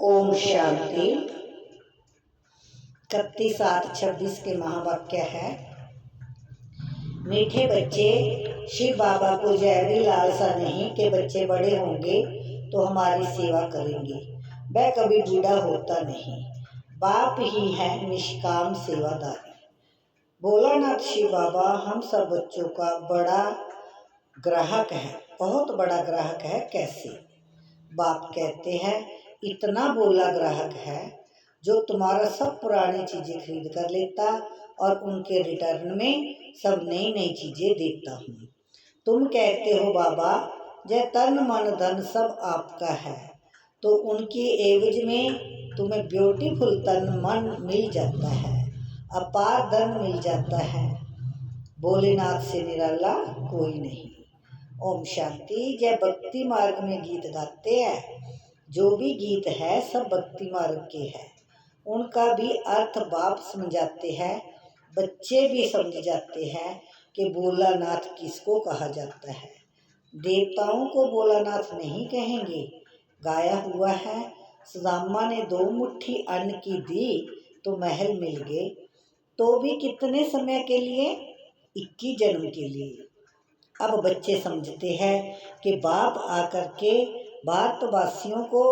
ओम शांति। 31/8/26 के महावाक्य है। मीठे बच्चे, शिव बाबा को जय भी लालसा नहीं कि बच्चे बड़े होंगे तो हमारी सेवा करेंगे। वह कभी बूढ़ा होता नहीं। बाप ही है निष्काम सेवादारी। भोलानाथ शिव बाबा हम सब बच्चों का बड़ा ग्राहक है, बहुत बड़ा ग्राहक है। कैसे? बाप कहते हैं, इतना बोला ग्राहक है जो तुम्हारा सब पुरानी चीजें खरीद कर लेता और उनके रिटर्न में सब नई नई चीजें देता हूँ। तुम कहते हो बाबा जय तन मन धन सब आपका है, तो उनकी एवज में तुम्हें ब्यूटीफुल तन मन मिल जाता है, अपार धन मिल जाता है। भोलेनाथ से निराला कोई नहीं। ओम शांति। जय भक्ति मार्ग में गीत गाते हैं, जो भी गीत है सब भक्ति मार्ग के हैं। उनका भी अर्थ बाप समझाते हैं, बच्चे भी समझ जाते हैं कि भोलानाथ किसको कहा जाता है। देवताओं को भोलानाथ नहीं कहेंगे। गाया हुआ है, सुदामा ने 2 मुट्ठी अन्न की दी तो महल मिल गए। तो भी कितने समय के लिए? 21 जन्म के लिए। अब बच्चे समझते हैं कि बाप आकर के भारतवासियों को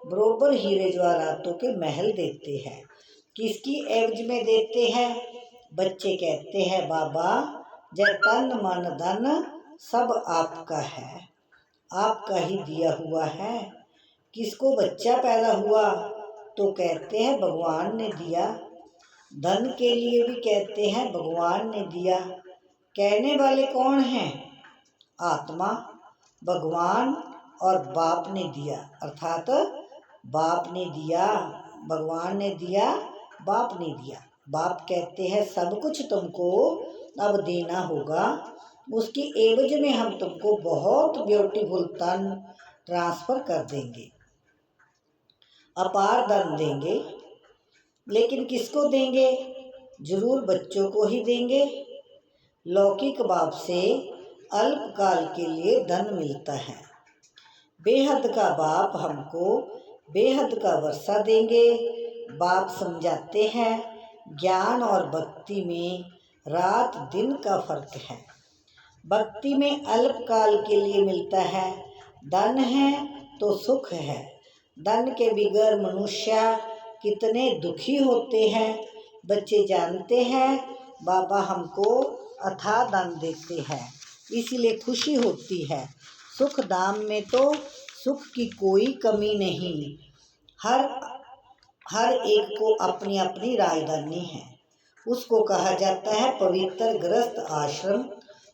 बरोबर हीरे जवाहरातों के महल देते हैं। किसकी एवज में देते हैं? बच्चे कहते हैं बाबा जय तन मन धन सब आपका है, आपका ही दिया हुआ है। किसको बच्चा पैदा हुआ? तो कहते हैं भगवान ने दिया। धन के लिए भी कहते हैं भगवान ने दिया। कहने वाले कौन हैं? आत्मा। भगवान और बाप ने दिया, अर्थात बाप ने दिया, भगवान ने दिया, बाप ने दिया। बाप कहते हैं सब कुछ तुमको अब देना होगा, उसकी एवज में हम तुमको बहुत ब्यूटीफुल तन ट्रांसफर कर देंगे, अपार धन देंगे। लेकिन किसको देंगे? जरूर बच्चों को ही देंगे। लौकिक बाप से अल्पकाल के लिए धन मिलता है। बेहद का बाप हमको बेहद का वर्षा देंगे। बाप समझाते हैं ज्ञान और भक्ति में रात दिन का फर्क है। भक्ति में अल्पकाल के लिए मिलता है, धन है तो सुख है। धन के बिगैर मनुष्य कितने दुखी होते हैं। बच्चे जानते हैं बाबा हमको अथाह धन देते हैं, इसीलिए खुशी होती है। सुख धाम में तो सुख की कोई कमी नहीं। हर एक को अपनी अपनी राजधानी है। उसको कहा जाता है पवित्र गृहस्थ आश्रम।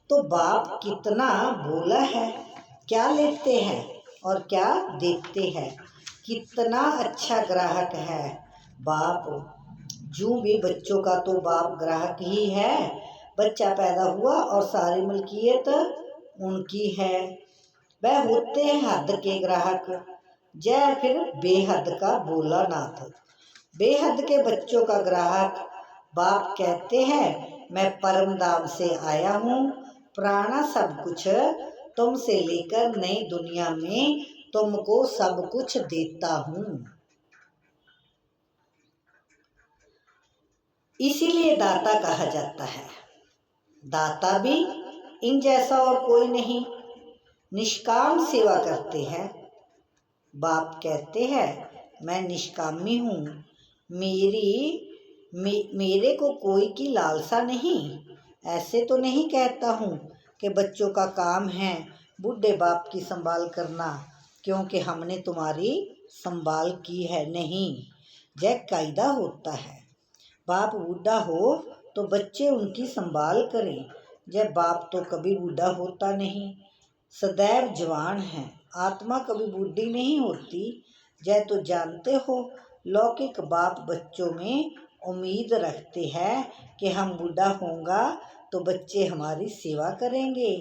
तो बाप कितना भोला है, क्या लेते हैं और क्या देते हैं। कितना अच्छा ग्राहक है बाप। जो भी बच्चों का तो बाप ग्राहक ही है। बच्चा पैदा हुआ और सारी मलकियत उनकी है। वह होते हैं हद के ग्राहक। जय फिर बेहद का भोलानाथ। बेहद के बच्चों का ग्राहक बाप कहते हैं मैं परम धाम से आया हूँ, पुराना सब कुछ तुमसे लेकर नई दुनिया में तुमको सब कुछ देता हूँ। इसीलिए दाता कहा जाता है। दाता भी इन जैसा और कोई नहीं, निष्काम सेवा करते हैं। बाप कहते हैं मैं निष्कामी हूँ, मेरे को कोई की लालसा नहीं। ऐसे तो नहीं कहता हूँ कि बच्चों का काम है बूढ़े बाप की संभाल करना, क्योंकि हमने तुम्हारी संभाल की है। नहीं, जय कायदा होता है। बाप बूढ़ा हो तो बच्चे उनकी संभाल करें। जय बाप तो कभी बूढ़ा होता नहीं, सदैव जवान है। आत्मा कभी बूढ़ी नहीं होती। जय तो जानते हो लौकिक बाप बच्चों में उम्मीद रखते हैं कि हम बूढ़ा होगा तो बच्चे हमारी सेवा करेंगे।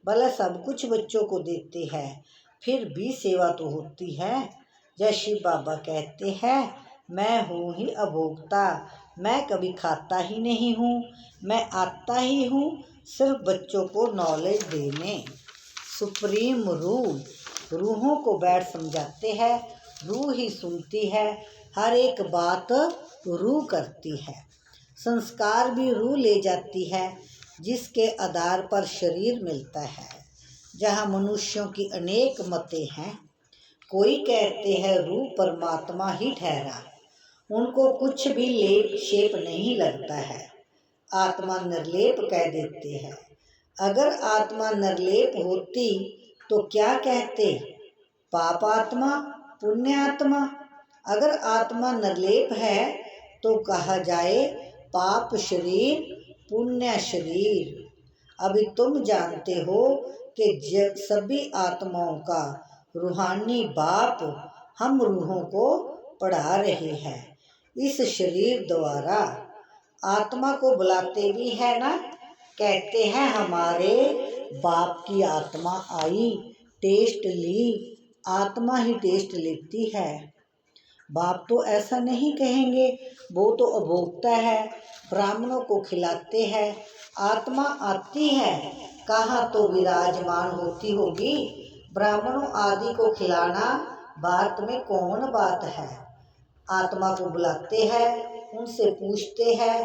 भला सब कुछ बच्चों को देते हैं, फिर भी सेवा तो होती है। जय शिव बाबा कहते हैं मैं हूँ ही अभोक्ता, मैं कभी खाता ही नहीं हूँ, मैं आता ही हूँ सिर्फ बच्चों को नॉलेज देने। सुप्रीम रूहों को बैठ समझाते हैं रूह ही सुनती है, हर एक बात रूह करती है। संस्कार भी रूह ले जाती है, जिसके आधार पर शरीर मिलता है। जहाँ मनुष्यों की अनेक मतें हैं, कोई कहते हैं रूह परमात्मा ही ठहरा, उनको कुछ भी लेप शेप नहीं लगता है, आत्मा निर्लेप कह देते हैं। अगर आत्मा निर्लेप होती तो क्या कहते, पाप आत्मा पुण्य आत्मा। अगर आत्मा निर्लेप है तो कहा जाए पाप शरीर पुण्य शरीर। अभी तुम जानते हो कि सभी आत्माओं का रूहानी बाप हम रूहों को पढ़ा रहे हैं। इस शरीर द्वारा आत्मा को बुलाते भी है ना, कहते हैं हमारे बाप की आत्मा आई, टेस्ट ली। आत्मा ही टेस्ट लेती है, बाप तो ऐसा नहीं कहेंगे, वो तो अभोक्ता है, ब्राह्मणों को खिलाते हैं। आत्मा आती है, कहाँ तो विराजमान होती होगी, ब्राह्मणों आदि को खिलाना बात में कौन बात है। आत्मा को बुलाते हैं, उनसे पूछते हैं,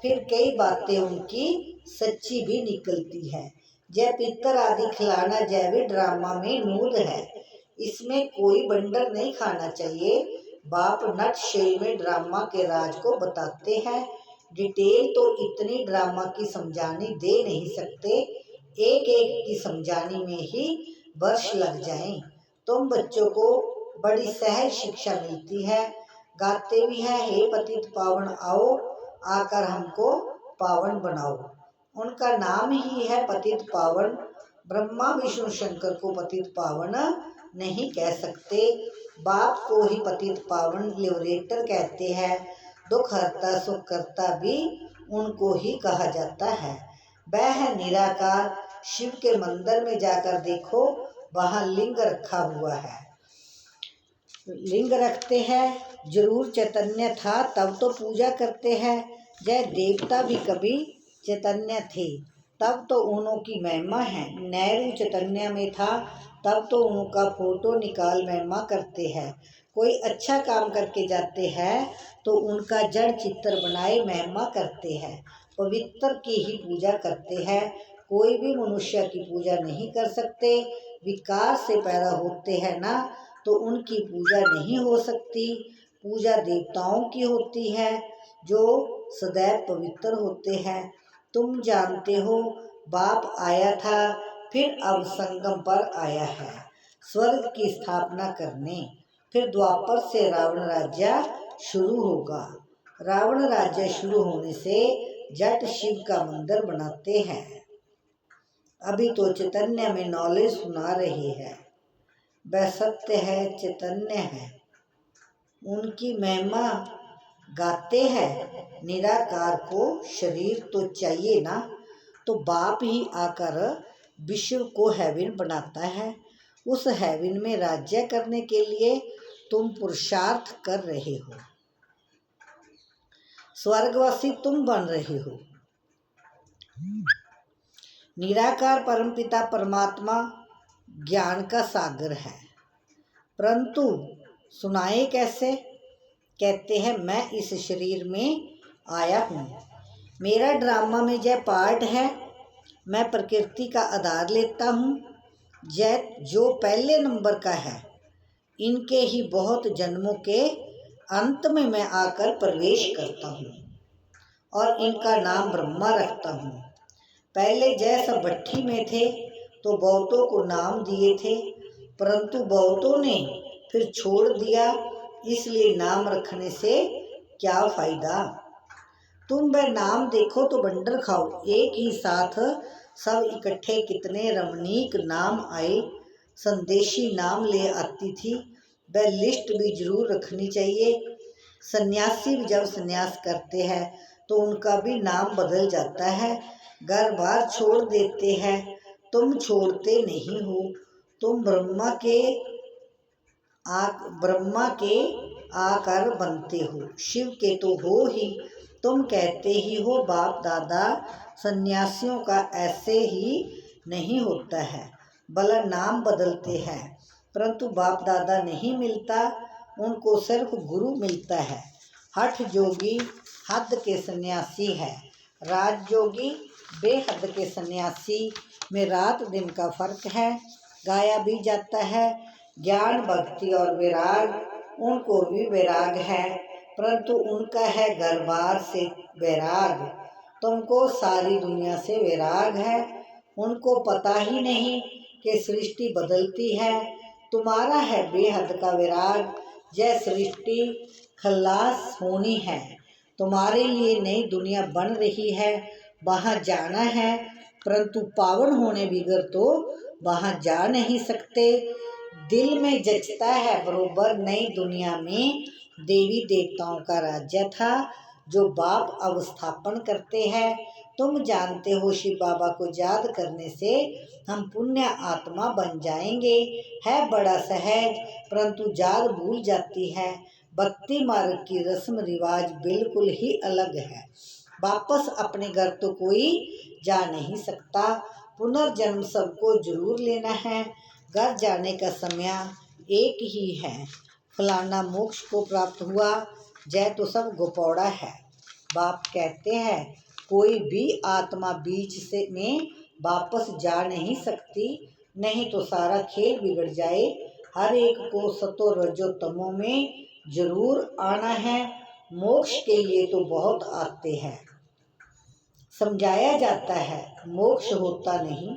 फिर कई बातें उनकी सच्ची भी निकलती है। जय पितर आदि खिलाना जय भी ड्रामा में नूद है, इसमें कोई बंडर नहीं खाना चाहिए। बाप नट शेल में ड्रामा के राज को बताते हैं। डिटेल तो इतनी ड्रामा की समझानी दे नहीं सकते, एक एक की समझाने में ही वर्ष लग जाएं। तुम बच्चों को बड़ी सहज शिक्षा मिलती है, गाते भी हैं हे पतित पावन आओ, आकर हमको पावन बनाओ। उनका नाम ही है पतित पावन। ब्रह्मा विष्णु शंकर को पतित पावन नहीं कह सकते, बाप को ही पतित पावन लिबरेटर कहते हैं। दुख हरता सुख करता भी उनको ही कहा जाता है। वह है निराकार। शिव के मंदिर में जाकर देखो, वहाँ लिंग रखा हुआ है। लिंग रखते हैं, जरूर चैतन्य था तब तो पूजा करते हैं। जय देवता भी कभी चैतन्य थे, तब तो उन्हों की महिमा है। नेहरू चैतन्य में था, तब तो उनका फोटो निकाल महिमा करते हैं। कोई अच्छा काम करके जाते हैं तो उनका जड़ चित्र बनाए महिमा करते हैं। पवित्र की ही पूजा करते हैं, कोई भी मनुष्य की पूजा नहीं कर सकते। विकार से पैदा होते हैं ना, तो उनकी पूजा नहीं हो सकती। पूजा देवताओं की होती है, जो सदैव पवित्र होते हैं। तुम जानते हो बाप आया था, फिर अब संगम पर आया है स्वर्ग की स्थापना करने। फिर द्वापर से रावण राज्य शुरू होगा। रावण राज्य शुरू होने से जट शिव का मंदिर बनाते हैं। अभी तो चैतन्य में नॉलेज सुना रहे हैं। वह सत्य है, चैतन्य है, उनकी महिमा गाते हैं। निराकार को शरीर तो चाहिए ना, तो बाप ही आकर विश्व को हेवन बनाता है। उस हेवन में राज्य करने के लिए तुम पुरुषार्थ कर रहे हो, स्वर्गवासी तुम बन रहे हो। निराकार परमपिता परमात्मा ज्ञान का सागर है, परंतु सुनाए कैसे। कहते हैं मैं इस शरीर में आया हूँ, मेरा ड्रामा में जय पार्ट है। मैं प्रकृति का आधार लेता हूँ, जय जो पहले नंबर का है। इनके ही बहुत जन्मों के अंत में मैं आकर प्रवेश करता हूँ और इनका नाम ब्रह्मा रखता हूँ। पहले जय सब भट्ठी में थे तो बहुतों को नाम दिए थे, परंतु बहुतों ने फिर छोड़ दिया, इसलिए नाम रखने से क्या फायदा। तुम वह नाम देखो तो बंडर खाओ। एक ही साथ सब इकट्ठे कितने रमणीक नाम आए। संदेशी नाम ले आती थी, वह लिस्ट भी जरूर रखनी चाहिए। सन्यासी भी जब सन्यास करते हैं तो उनका भी नाम बदल जाता है। घर बार छोड़ देते हैं, तुम छोड़ते नहीं हो। तुम ब्रह्मा के आकर बनते हो, शिव के तो हो ही। तुम कहते ही हो बाप दादा, सन्यासियों का ऐसे ही नहीं होता है, भला नाम बदलते हैं, परंतु बाप दादा नहीं मिलता। उनको सिर्फ गुरु मिलता है। हठ जोगी हद के सन्यासी है, राजयोगी बेहद के सन्यासी में रात दिन का फर्क है। गाया भी जाता है ज्ञान भक्ति और विराग, उनको भी वैराग है परंतु उनका है घर बार से वैराग। तुमको सारी दुनिया से वैराग है, उनको पता ही नहीं कि सृष्टि बदलती है। तुम्हारा है बेहद का वैराग, जय सृष्टि खल्लास होनी है। तुम्हारे लिए नई दुनिया बन रही है, वहाँ जाना है परंतु पावन होने बिगर तो वहाँ जा नहीं सकते। दिल में जचता है बरोबर नई दुनिया में देवी देवताओं का राज्य था जो बाप अवस्थापन करते हैं। तुम जानते हो शिव बाबा को याद करने से हम पुण्य आत्मा बन जाएंगे। है बड़ा सहज परंतु याद भूल जाती है। भक्ति मार्ग की रस्म रिवाज बिल्कुल ही अलग है। वापस अपने घर तो कोई जा नहीं सकता, पुनर्जन्म सबको जरूर लेना है। घर जाने का समय एक ही है। फलाना मोक्ष को प्राप्त हुआ, जय तो सब गोपौड़ा है। बाप कहते हैं कोई भी आत्मा बीच से में वापस जा नहीं सकती, नहीं तो सारा खेल बिगड़ जाए। हर एक को सतो रजो तमो में जरूर आना है। मोक्ष के लिए तो बहुत आते हैं, समझाया जाता है मोक्ष होता नहीं।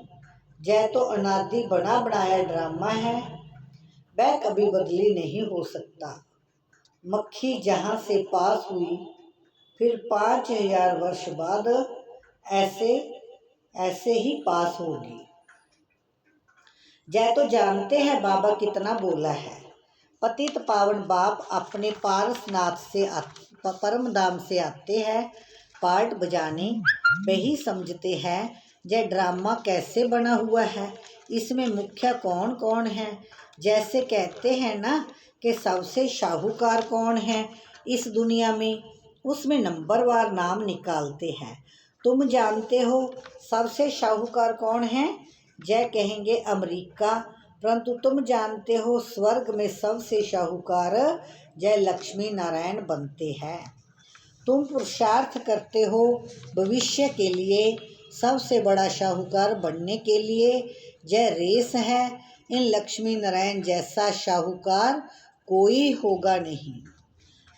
जय तो अनादि बना बनाया ड्रामा है, वह कभी बदली नहीं हो सकता। मक्खी जहाँ से पास हुई फिर 5000 वर्ष बाद ऐसे ही पास होगी। जय तो जानते हैं बाबा कितना बोला है। पतित पावन बाप अपने पारसनाथ से परम धाम से आते हैं पार्ट बजाने। वही समझते हैं यह ड्रामा कैसे बना हुआ है, इसमें मुख्य कौन कौन है। जैसे कहते हैं ना कि सबसे शाहूकार कौन है इस दुनिया में, उसमें नंबरवार नाम निकालते हैं। तुम जानते हो सबसे शाहूकार कौन है? जय कहेंगे अमेरिका, परंतु तुम जानते हो स्वर्ग में सबसे शाहूकार जय लक्ष्मी नारायण बनते हैं। तुम पुरुषार्थ करते हो भविष्य के लिए, सबसे बड़ा शाहूकार बनने के लिए जय रेस है। इन लक्ष्मी नारायण जैसा शाहूकार कोई होगा नहीं।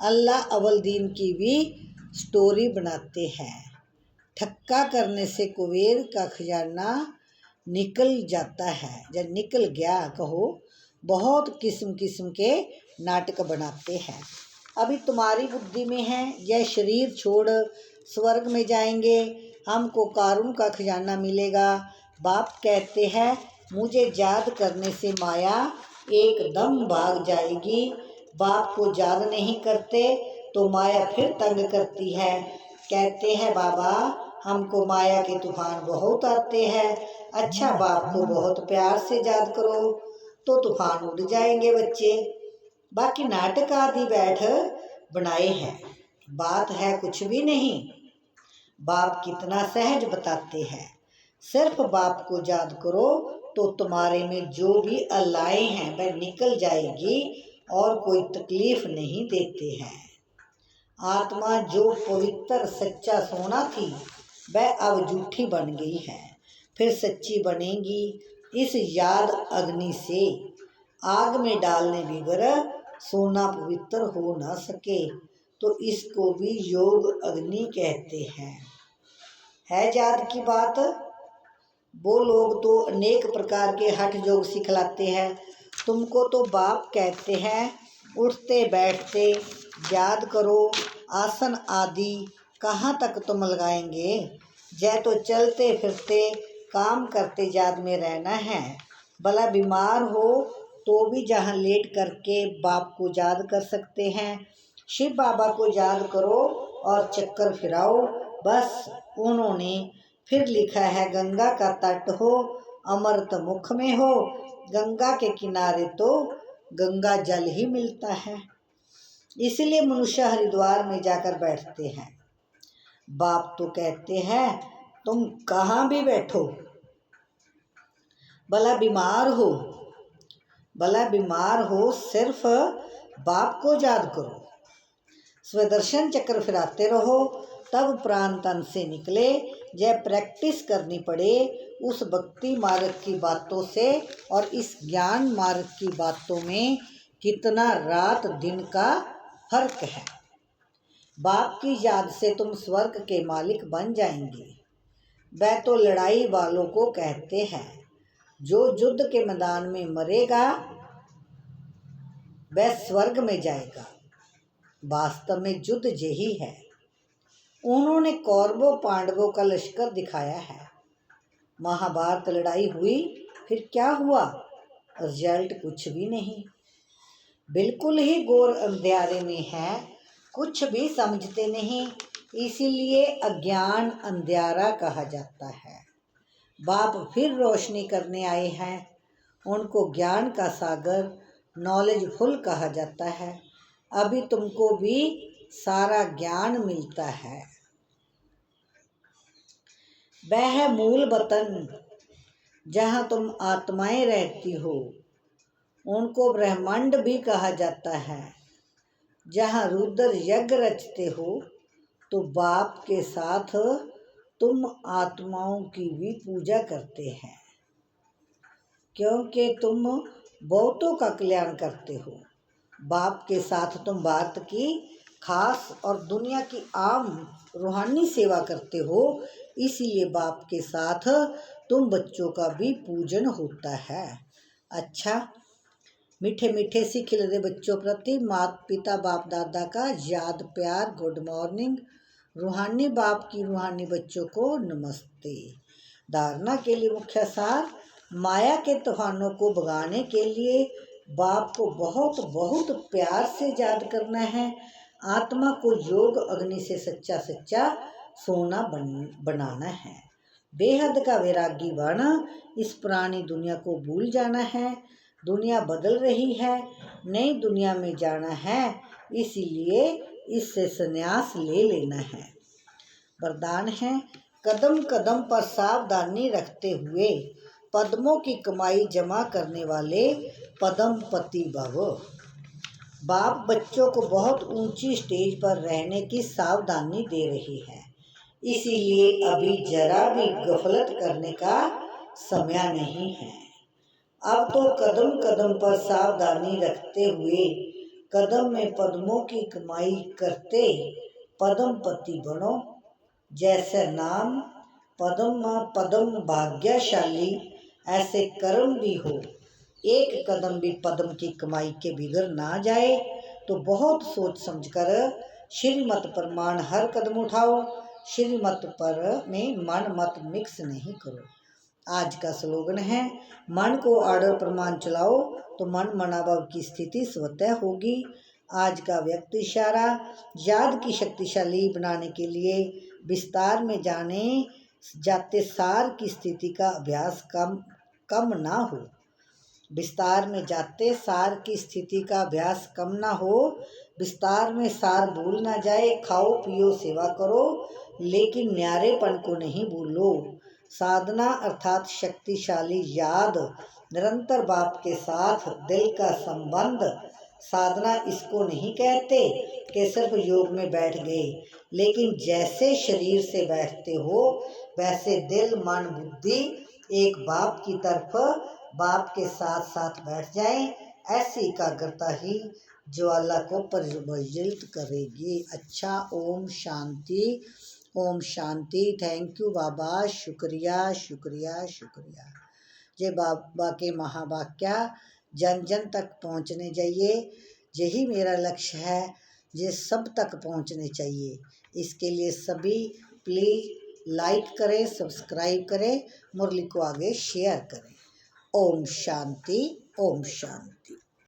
अल्लाह अव्वल दिन की भी स्टोरी बनाते हैं। ठक्का करने से कुबेर का खजाना निकल जाता है, जब निकल गया कहो। बहुत किस्म किस्म के नाटक बनाते हैं। अभी तुम्हारी बुद्धि में है यह शरीर छोड़ स्वर्ग में जाएंगे, हमको कारून का खजाना मिलेगा। बाप कहते हैं मुझे याद करने से माया एकदम भाग जाएगी। बाप को याद नहीं करते तो माया फिर तंग करती है। कहते हैं बाबा हमको माया के तूफान बहुत आते हैं। अच्छा बाप को बहुत प्यार से याद करो तो तूफान उड़ जाएंगे बच्चे। बाकी नाटक आदि बैठ बनाए हैं, बात है कुछ भी नहीं। बाप कितना सहज बताते हैं, सिर्फ बाप को याद करो तो तुम्हारे में जो भी अल्लाएं हैं वह निकल जाएगी और कोई तकलीफ नहीं देते हैं। आत्मा जो पवित्र सच्चा सोना थी वह अब झूठी बन गई है, फिर सच्ची बनेगी इस याद अग्नि से। आग में डालने बिगर सोना पवित्र हो न सके तो इसको भी योग अग्नि कहते हैं। है याद की बात। वो लोग तो अनेक प्रकार के हठ योग सिखलाते हैं। तुमको तो बाप कहते हैं उठते बैठते याद करो, आसन आदि कहाँ तक तुम लगाएंगे। जय तो चलते फिरते काम करते याद में रहना है। भला बीमार हो तो भी जहाँ लेट करके बाप को याद कर सकते हैं। शिव बाबा को याद करो और चक्कर फिराओ बस। उन्होंने फिर लिखा है गंगा का तट हो अमृत मुख में हो, गंगा के किनारे तो गंगा जल ही मिलता है, इसलिए मनुष्य हरिद्वार में जाकर बैठते हैं। बाप तो कहते हैं तुम कहाँ भी बैठो, भला बीमार हो सिर्फ बाप को याद करो। स्वदर्शन चक्र फिराते रहो, तब प्राण तन से निकले। जब प्रैक्टिस करनी पड़े उस भक्ति मार्ग की बातों से और इस ज्ञान मार्ग की बातों में कितना रात दिन का फर्क है। बाप की याद से तुम स्वर्ग के मालिक बन जाएंगे। वह तो लड़ाई वालों को कहते हैं, जो युद्ध के मैदान में मरेगा वह स्वर्ग में जाएगा। वास्तव में युद्ध यही है। उन्होंने कौरवों पांडवों का लश्कर दिखाया है। महाभारत लड़ाई हुई, फिर क्या हुआ? रिजल्ट कुछ भी नहीं। बिल्कुल ही घोर अंधेरे में है, कुछ भी समझते नहीं, इसीलिए अज्ञान अंधेरा कहा जाता है। बाप फिर रोशनी करने आए हैं। उनको ज्ञान का सागर नॉलेजफुल कहा जाता है। अभी तुमको भी सारा ज्ञान मिलता है। वह है मूल वतन जहाँ तुम आत्माएं रहती हो। उनको ब्रह्मांड भी कहा जाता है। जहाँ रुद्र यज्ञ रचते हो तो बाप के साथ तुम आत्माओं की भी पूजा करते हैं, क्योंकि तुम बहुतों का कल्याण करते हो। बाप के साथ तुम भारत की खास और दुनिया की आम रूहानी सेवा करते हो, इसीलिए बाप के साथ तुम बच्चों का भी पूजन होता है। अच्छा, मीठे मीठे सी खिलते बच्चों प्रति माता पिता बाप दादा का याद प्यार, गुड मॉर्निंग। रूहानी बाप की रूहानी बच्चों को नमस्ते। धारणा के लिए मुख्य सार, माया के तूफानों को भगाने के लिए बाप को बहुत बहुत प्यार से याद करना है। आत्मा को योग अग्नि से सच्चा सच्चा सोना बनाना है। बेहद का वैरागी बना, इस पुरानी दुनिया को भूल जाना है। दुनिया बदल रही है, नई दुनिया में जाना है, इसीलिए इससे संन्यास ले लेना है। वरदान है, कदम कदम पर सावधानी रखते हुए पद्मों की कमाई जमा करने वाले पद्मपति भव। बाप बच्चों को बहुत ऊंची स्टेज पर रहने की सावधानी दे रही है, इसीलिए अभी जरा भी गफलत करने का समय नहीं है। अब तो कदम कदम पर सावधानी रखते हुए कदम में पद्मों की कमाई करते पद्मपति बनो। जैसे नाम पद्म पद्म भाग्यशाली, ऐसे कर्म भी हो। एक कदम भी पद्म की कमाई के बिगड़ ना जाए तो बहुत सोच समझकर श्रीमत पर मान हर कदम उठाओ। श्रीमत पर में मन मत मिक्स नहीं करो। आज का स्लोगन है, मन को आर्डर प्रमाण चलाओ तो मन मनाभाव की स्थिति स्वतः होगी। आज का व्यक्ति इशारा, याद की शक्तिशाली बनाने के लिए विस्तार में जाते सार की स्थिति का अभ्यास कम ना हो। विस्तार में जाते सार की स्थिति का अभ्यास कम ना हो। विस्तार में सार भूल ना जाए। खाओ पियो सेवा करो, लेकिन न्यारेपन को नहीं भूलो। साधना अर्थात शक्तिशाली याद, निरंतर बाप के साथ दिल का संबंध। साधना इसको नहीं कहते कि सिर्फ योग में बैठ गए, लेकिन जैसे शरीर से बैठते हो वैसे दिल मन बुद्धि एक बाप की तरफ बाप के साथ साथ बैठ जाए। ऐसी एकाग्रता ही ज्वाला को प्रज्वलित करेगी। अच्छा, ओम शांति, ओम शांति। थैंक यू बाबा, शुक्रिया शुक्रिया शुक्रिया। ये बाबा के महावाक्य जन जन तक पहुँचने चाहिए, यही मेरा लक्ष्य है। ये सब तक पहुँचने चाहिए। इसके लिए सभी प्लीज़ लाइक करें, सब्सक्राइब करें, मुरली को आगे शेयर करें। ओम शांति, ओम शांति।